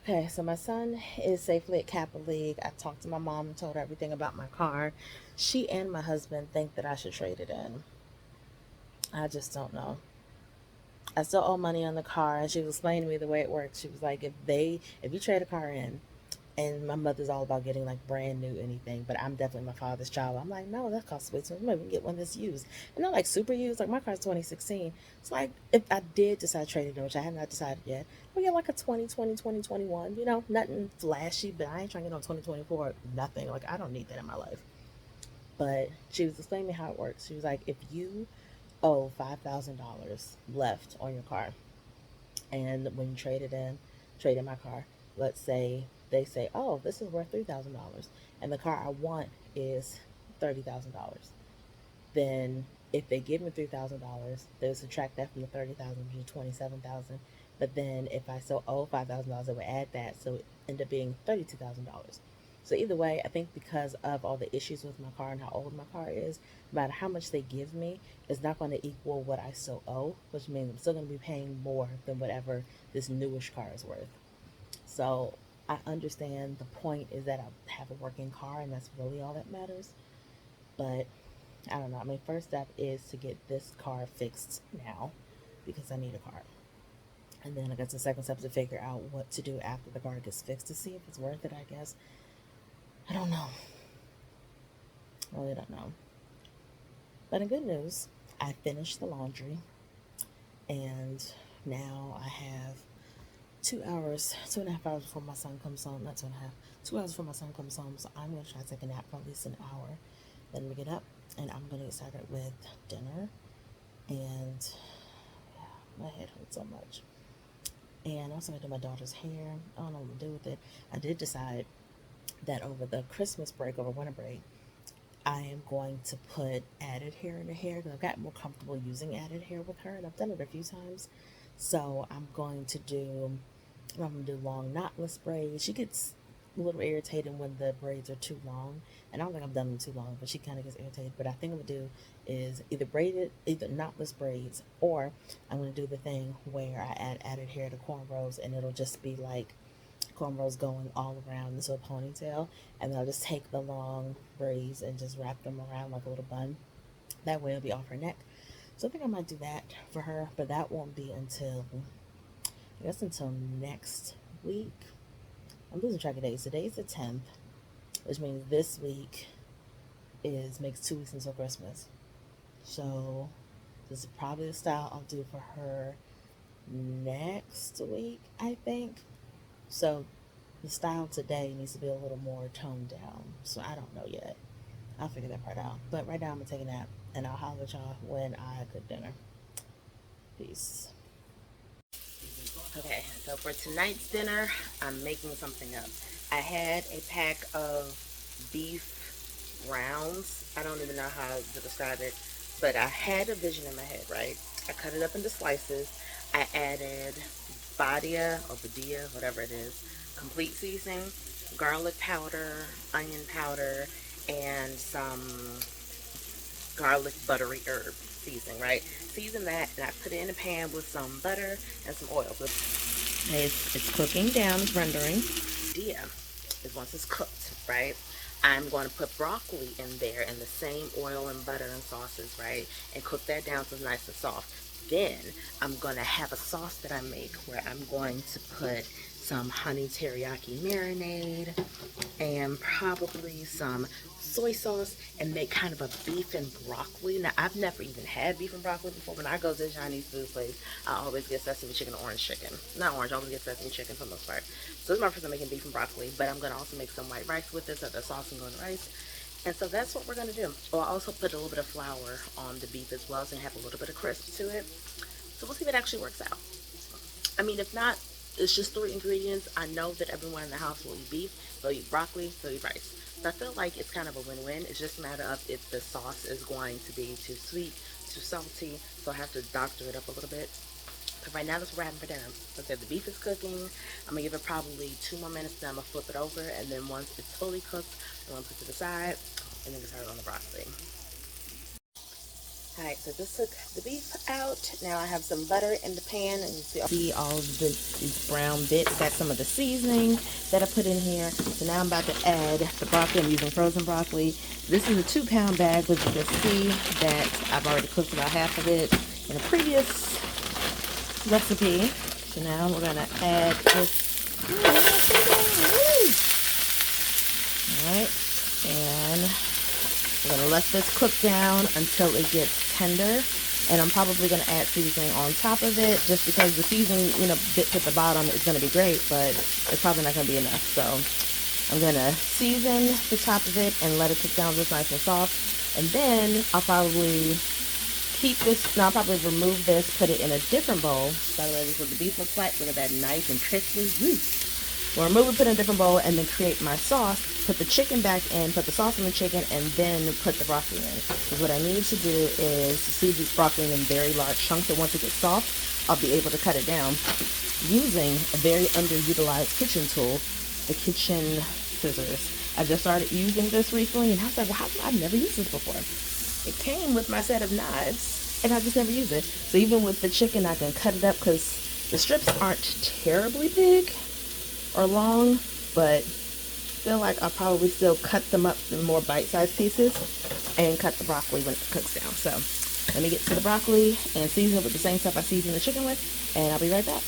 Okay, so my son is safely at Kappa League. I talked to my mom and told her everything about my car. She and my husband think that I should trade it in. I just don't know. I still owe money on the car, and she was explaining to me the way it works. She was like, if you trade a car in, and my mother's all about getting like brand new anything, but I'm definitely my father's child. I'm like, no, that costs way too much. Maybe we can get one that's used, and not like super used. Like my car's 2016. It's like if I did decide to trade it in, which I have not decided yet, we get like a 2021. You know, nothing flashy, but I ain't trying to get on 2024. Nothing. Like I don't need that in my life. But she was explaining me how it works. She was like, if you owe $5,000 left on your car, and when you trade in my car, let's say they say, oh, this is worth $3,000, and the car I want is $30,000. Then if they give me $3,000, they'll subtract that from the 30,000, which is 27,000. But then if I still owe $5,000, they would add that, so it end up being $32,000. So either way, I think because of all the issues with my car and how old my car is, no matter how much they give me, it's not going to equal what I still owe, which means I'm still going to be paying more than whatever this newish car is worth. So I understand the point is that I have a working car, and that's really all that matters. But I don't know. I mean, first step is to get this car fixed now because I need a car. And then I guess the second step is to figure out what to do after the car gets fixed to see if it's worth it, I guess. I don't know. I really don't know. But in good news, I finished the laundry, and now I have 2 hours, 2.5 hours before my son comes home. Not 2.5, 2 hours before my son comes home. So I'm going to try to take a nap for at least an hour. Then we get up, and I'm going to get started with dinner. And yeah, my head hurts so much. And also, I do my daughter's hair. I don't know what to do with it. I did decide that over the Christmas break, over winter break, I am going to put added hair in the hair because I've gotten more comfortable using added hair with her, and I've done it a few times. So I'm gonna do long knotless braids. She gets a little irritated when the braids are too long, and I don't think I've done them too long, but she kind of gets irritated. But I think I'm gonna do is either knotless braids, or I'm gonna do the thing where I add added hair to cornrows, and it'll just be like cornrows going all around into a ponytail, and then I'll just take the long braids and just wrap them around like a little bun. That way it'll be off her neck. So I think I might do that for her, but that won't be until I guess until next week. I'm losing track of days. Today's the 10th, which means this week is makes 2 weeks until Christmas. So this is probably the style I'll do for her next week, I think. So the style today needs to be a little more toned down. So I don't know yet. I'll figure that part out. But right now I'm gonna take a nap, and I'll holler at y'all when I cook dinner. Peace. Okay, so for tonight's dinner, I'm making something up. I had a pack of beef rounds. I don't even know how to describe it, but I had a vision in my head, right? I cut it up into slices. I added badia or badia, whatever it is, complete seasoning, garlic powder, onion powder, and some garlic buttery herb seasoning, right? Season that, and I put it in a pan with some butter and some oil. So it's cooking down, it's rendering. Idea is once it's cooked, right? I'm going to put broccoli in there in the same oil and butter and sauces, right? And cook that down so it's nice and soft. Then I'm going to have a sauce that I make where I'm going to put some honey teriyaki marinade and probably some soy sauce and make kind of a beef and broccoli. Now, I've never even had beef and broccoli before. When I go to the Chinese food place, I always get sesame chicken or orange chicken. Not orange, I always get sesame chicken for the most part. So this is my first time making beef and broccoli, but I'm going to also make some white rice with this, so the sauce can go in the rice. And so that's what we're going to do. I'll also put a little bit of flour on the beef as well, so you have a little bit of crisp to it. So we'll see if it actually works out. I mean, if not, it's just 3 ingredients. I know that everyone in the house will eat beef, they'll eat broccoli, they'll eat rice. So I feel like it's kind of a win-win. It's just a matter of if the sauce is going to be too sweet, too salty, so I have to doctor it up a little bit. But right now, that's what we're having for dinner. So the beef is cooking. I'm going to give it probably 2 more minutes, then I'm going to flip it over, and then once it's fully cooked, I'm going to put it to the side, and then get started on the broccoli. Alright, so just took the beef out. Now I have some butter in the pan, and you see all of these brown bits. That's some of the seasoning that I put in here. So now I'm about to add the broccoli. I'm using frozen broccoli. This is a 2-pound bag, but you can see that I've already cooked about half of it in a previous recipe. So now we're gonna add this. Alright, and we're gonna let this cook down until it gets tender, and I'm probably gonna add seasoning on top of it, just because the seasoning, bits at the bottom is gonna be great, but it's probably not gonna be enough. So I'm gonna season the top of it and let it cook down just nice and soft, and then I'll probably keep this. Now I'll probably remove this, put it in a different bowl. By the way, this is what the beef looks like. Look at that, nice and crispy. Woo. We'll remove it, put it in a different bowl, and then create my sauce. Put the chicken back in, put the sauce in the chicken, and then put the broccoli in. Because what I need to do is seed this broccoli in very large chunks, and once it gets soft, I'll be able to cut it down using a very underutilized kitchen tool, the kitchen scissors. I just started using this recently, and I was like, well, I've never used this before. It came with my set of knives, and I just never used it. So even with the chicken, I can cut it up, because the strips aren't terribly big or long, but I feel like I'll probably still cut them up in more bite-sized pieces and cut the broccoli when it cooks down. So let me get to the broccoli and season it with the same stuff I seasoned the chicken with, and I'll be right back.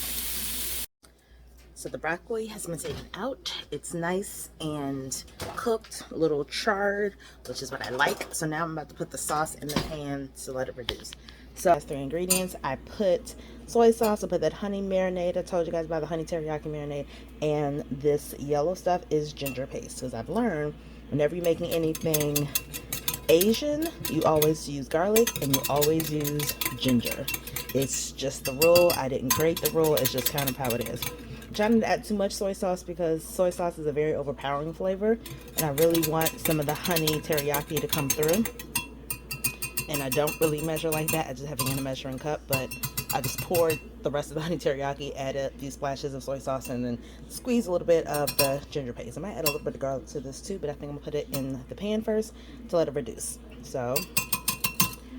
So the broccoli has been taken out. It's nice and cooked, a little charred, which is what I like. So now I'm about to put the sauce in the pan to let it reduce. So that's 3 ingredients. I put soy sauce, I put that honey marinade. I told you guys about the honey teriyaki marinade. And this yellow stuff is ginger paste. Because I've learned whenever you're making anything Asian, you always use garlic and you always use ginger. It's just the rule. I didn't create the rule. It's just kind of how it is. I'm trying to add too much soy sauce because soy sauce is a very overpowering flavor. And I really want some of the honey teriyaki to come through. And I don't really measure like that. I just have it in a measuring cup, but I just poured the rest of the honey teriyaki, added a few splashes of soy sauce, and then squeeze a little bit of the ginger paste. I might add a little bit of garlic to this too, but I think I'm gonna put it in the pan first to let it reduce. So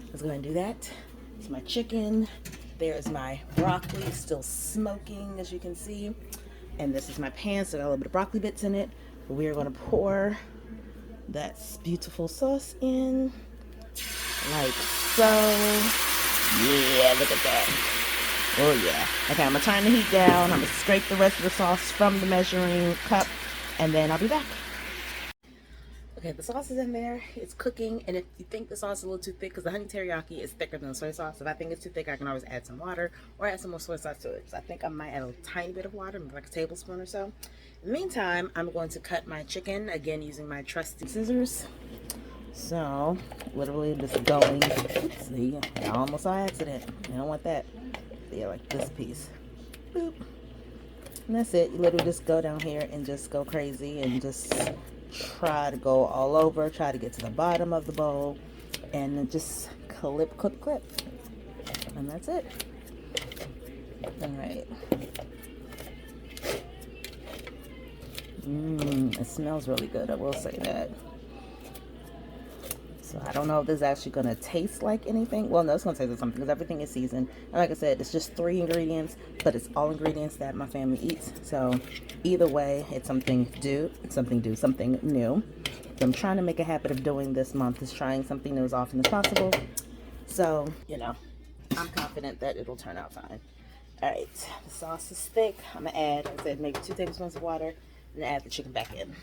let's go ahead and do that. It's my chicken. There's my broccoli still smoking, as you can see. And this is my pan, so I got a little bit of broccoli bits in it. We're gonna pour that beautiful sauce in. Like so. Yeah, look at that. Oh yeah. Okay, I'm gonna turn the heat down. I'm gonna scrape the rest of the sauce from the measuring cup, and then I'll be back. Okay, the sauce is in there. It's cooking, and if you think the sauce is a little too thick, because the honey teriyaki is thicker than the soy sauce, if I think it's too thick, I can always add some water or add some more soy sauce to it. So I think I might add a tiny bit of water, maybe like a tablespoon or so. In the meantime, I'm going to cut my chicken, again using my trusty scissors. So, literally just going, oopsie, almost by accident. I don't want that. Yeah, like this piece. Boop. And that's it. You literally just go down here and just go crazy and just try to go all over, try to get to the bottom of the bowl, and then just clip, clip, clip. And that's it. All right. It smells really good, I will say that. So I don't know if this is actually going to taste like anything. Well, no, it's going to taste like something because everything is seasoned. And like I said, it's just 3 ingredients, but it's all ingredients that my family eats. So either way, it's something new. So I'm trying to make a habit of doing this month, is trying something new as often as possible. So, I'm confident that it'll turn out fine. All right, the sauce is thick. I'm going to add, like I said, maybe 2 tablespoons of water and add the chicken back in.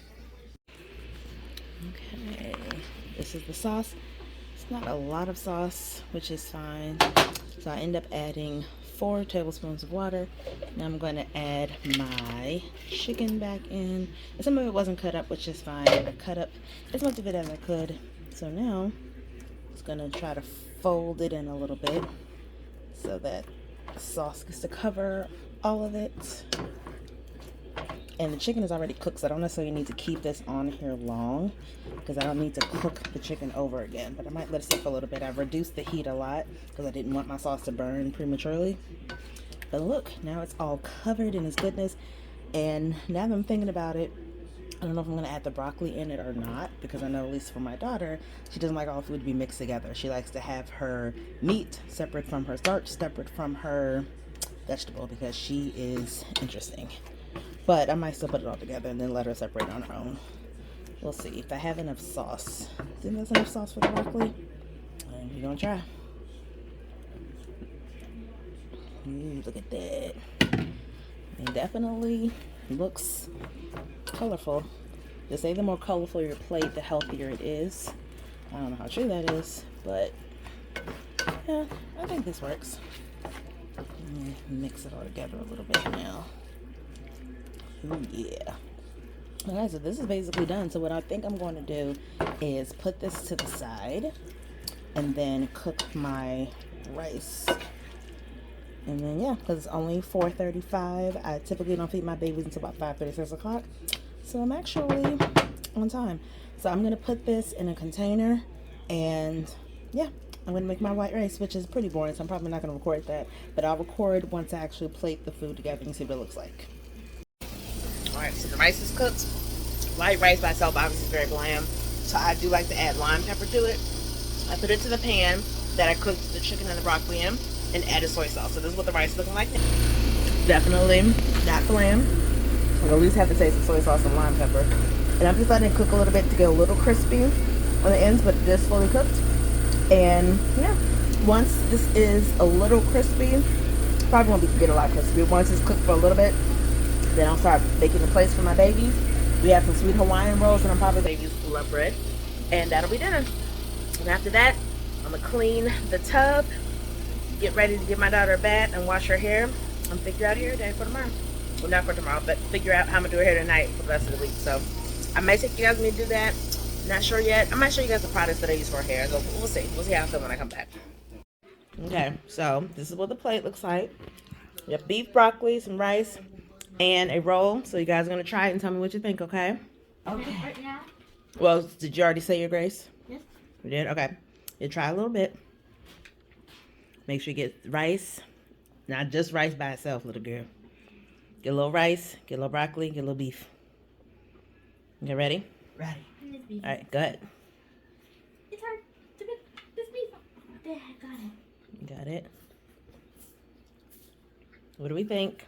Okay. This is the sauce. It's not a lot of sauce, which is fine. So I end up adding 4 tablespoons of water. Now I'm going to add my chicken back in. And some of it wasn't cut up, which is fine. I cut up as much of it as I could. So now I'm just going to try to fold it in a little bit so that the sauce gets to cover all of it. And the chicken is already cooked, so I don't necessarily need to keep this on here long because I don't need to cook the chicken over again. But I might let it sit for a little bit. I've reduced the heat a lot because I didn't want my sauce to burn prematurely. But look, now it's all covered in its goodness. And now that I'm thinking about it, I don't know if I'm gonna add the broccoli in it or not, because I know at least for my daughter, she doesn't like all food to be mixed together. She likes to have her meat separate from her starch, separate from her vegetable, because she is interesting. But I might still put it all together and then let her separate on her own. We'll see if I have enough sauce. Think that's enough sauce for the broccoli? And we're gonna try. Ooh, look at that. It definitely looks colorful. They say the more colorful your plate, the healthier it is. I don't know how true that is, but yeah, I think this works. Mix it all together a little bit now. Ooh, yeah. Alright, so this is basically done. So what I think I'm going to do is put this to the side and then cook my rice. And then, yeah, because it's only 4:35. I typically don't feed my babies until about 5:30, 6 o'clock. So I'm actually on time. So I'm going to put this in a container. And, yeah, I'm going to make my white rice, which is pretty boring. So I'm probably not going to record that. But I'll record once I actually plate the food together and see what it looks like. Alright, so the rice is cooked. White rice by itself obviously is very bland. So I do like to add lime pepper to it. I put it to the pan that I cooked the chicken and the broccoli in and added soy sauce. So this is what the rice is looking like now. Definitely not bland. I'll at least have the taste of soy sauce and lime pepper. And I'm just letting it cook a little bit to get a little crispy on the ends, but it is fully cooked. And yeah, once this is a little crispy, probably won't get a lot crispy. Once it's cooked for a little bit, then I'll start making the plates for my babies. We have some sweet Hawaiian rolls, and I'm probably going to use love bread. And that'll be dinner. And after that, I'm going to clean the tub, get ready to give my daughter a bath and wash her hair, and figure out hair day for tomorrow. Well, not for tomorrow, but figure out how I'm going to do her hair tonight for the rest of the week. So I may take you guys with me to do that. Not sure yet. I might show you guys the products that I use for hair. So we'll see. We'll see how I feel when I come back. Okay, so this is what the plate looks like. We have beef, broccoli, some rice, and a roll. So you guys are going to try it and tell me what you think, okay? Okay. Right now? Well, did you already say your grace? Yes. You did? Okay. You try a little bit. Make sure you get rice. Not just rice by itself, little girl. Get a little rice, get a little broccoli, get a little beef. Okay, ready? Ready. All right, go ahead. It's hard to get this beef. There, I got it. Got it. What do we think?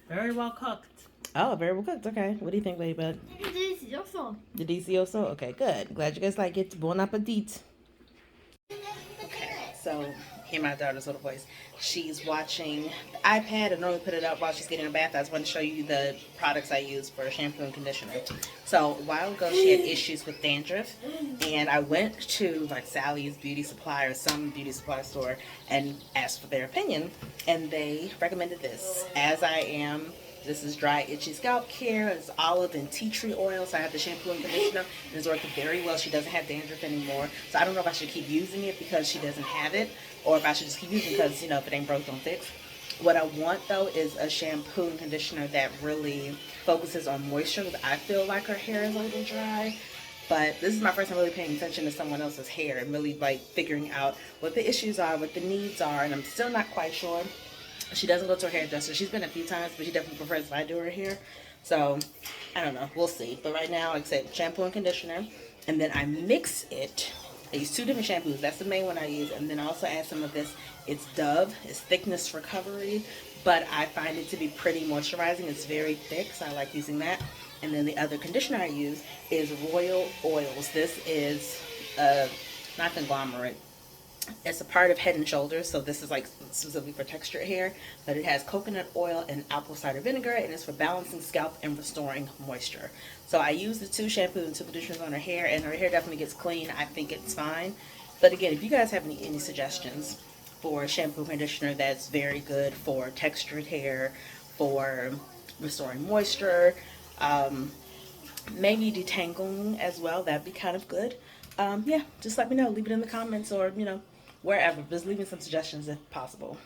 Very well cooked. Oh, very well cooked. Okay. What do you think, Ladybug? Delicioso. The delicioso? Okay, good. Glad you guys like it. Bon appetit. Okay, so hear my daughter's little voice. She's watching the iPad. I normally put it up while she's getting a bath. I just want to show you the products I use for shampoo and conditioner. So a while ago, she had issues with dandruff, and I went to like Sally's Beauty Supply or some beauty supply store and asked for their opinion, and they recommended this. As I am. This is dry, itchy scalp care. It's olive and tea tree oil. So I have the shampoo and conditioner, and it's working very well. She doesn't have dandruff anymore. So I don't know if I should keep using it because she doesn't have it, or if I should just keep using it because, you know, if it ain't broke, don't fix. What I want, though, is a shampoo and conditioner that really focuses on moisture, because I feel like her hair is a little dry. But this is my first time really paying attention to someone else's hair and really, like, figuring out what the issues are, what the needs are, and I'm still not quite sure. She doesn't go to her hairdresser. She's been a few times, but she definitely prefers if I do her hair. So, I don't know. We'll see. But right now, like I said, shampoo and conditioner. And then I mix it. I use two different shampoos. That's the main one I use. And then I also add some of this. It's Dove. It's Thickness Recovery. But I find it to be pretty moisturizing. It's very thick, so I like using that. And then the other conditioner I use is Royal Oils. This is not conglomerate. It's a part of Head and Shoulders, so this is like specifically for textured hair, but it has coconut oil and apple cider vinegar, and it's for balancing scalp and restoring moisture. So I use the two shampoos and two conditioners on her hair, and her hair definitely gets clean. I think it's fine. But again, if you guys have any suggestions for a shampoo and conditioner that's very good for textured hair, for restoring moisture, maybe detangling as well, that'd be kind of good. Yeah, just let me know. Leave it in the comments or, you know, wherever. Just leave me some suggestions if possible.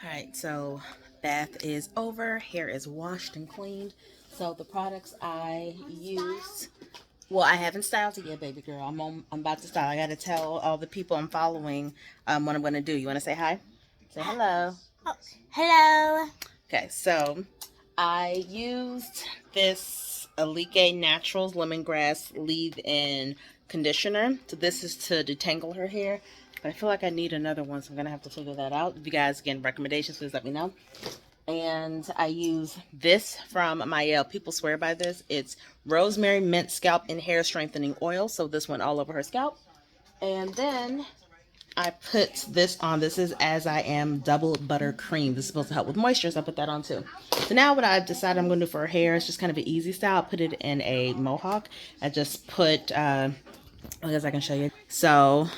Alright, so bath is over. Hair is washed and cleaned. So the products I use, well, I haven't styled it yet, baby girl. I'm about to style. I got to tell all the people I'm following what I'm going to do. You want to say hi? Say hello. Oh, hello. Okay, so I used this Alike Naturals Lemongrass Leave-In Conditioner. So this is to detangle her hair. But I feel like I need another one, so I'm going to have to figure that out. If you guys, again, recommendations, please let me know. And I use this from Mael. People swear by this. It's Rosemary Mint Scalp and Hair Strengthening Oil. So this went all over her scalp. And then I put this on. This is As I Am Double Butter Cream. This is supposed to help with moisture, so I put that on too. So now what I've decided I'm going to do for her hair is just kind of an easy style. I'll put it in a mohawk. I just put, I guess I can show you. So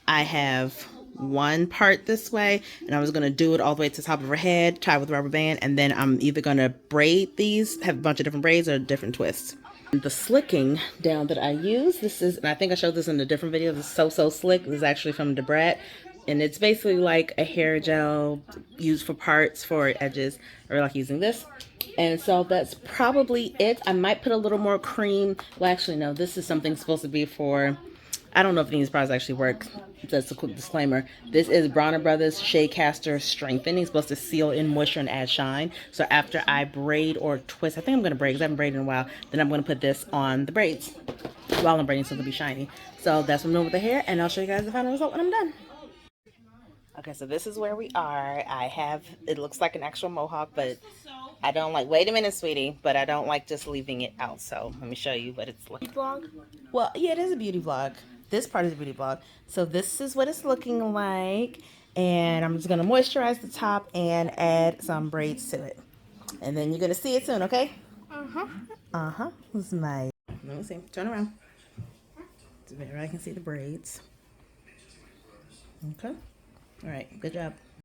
I have one part this way, and I was going to do it all the way to the top of her head, tie with a rubber band, and then I'm either going to braid these, have a bunch of different braids or different twists. The slicking down that I use, this is, and I think I showed this in a different video, this is So Slick. This is actually from Debrat, and it's basically like a hair gel used for parts, for edges. I really like using this. And so that's probably it. I might put a little more cream. Well, actually, no, this is something supposed to be for, I don't know if these products actually work. That's a quick disclaimer. This is Bronner Brothers Shea Caster Strengthening. It's supposed to seal in moisture and add shine. So after I braid or twist, I think I'm going to braid because I haven't braided in a while. Then I'm going to put this on the braids while I'm braiding so it'll be shiny. So that's what I'm doing with the hair. And I'll show you guys the final result when I'm done. Okay, so this is where we are. I have, it looks like an actual mohawk, but I don't like, wait a minute, sweetie, but I don't like just leaving it out. So let me show you what it's looking like. Well, yeah, it is a beauty vlog. This part is a beauty vlog. So this is what it's looking like. And I'm just going to moisturize the top and add some braids to it. And then you're going to see it soon, okay? Uh-huh. Uh-huh. This is my, let me see. Turn around. So I can see the braids. Okay. All right. Good job.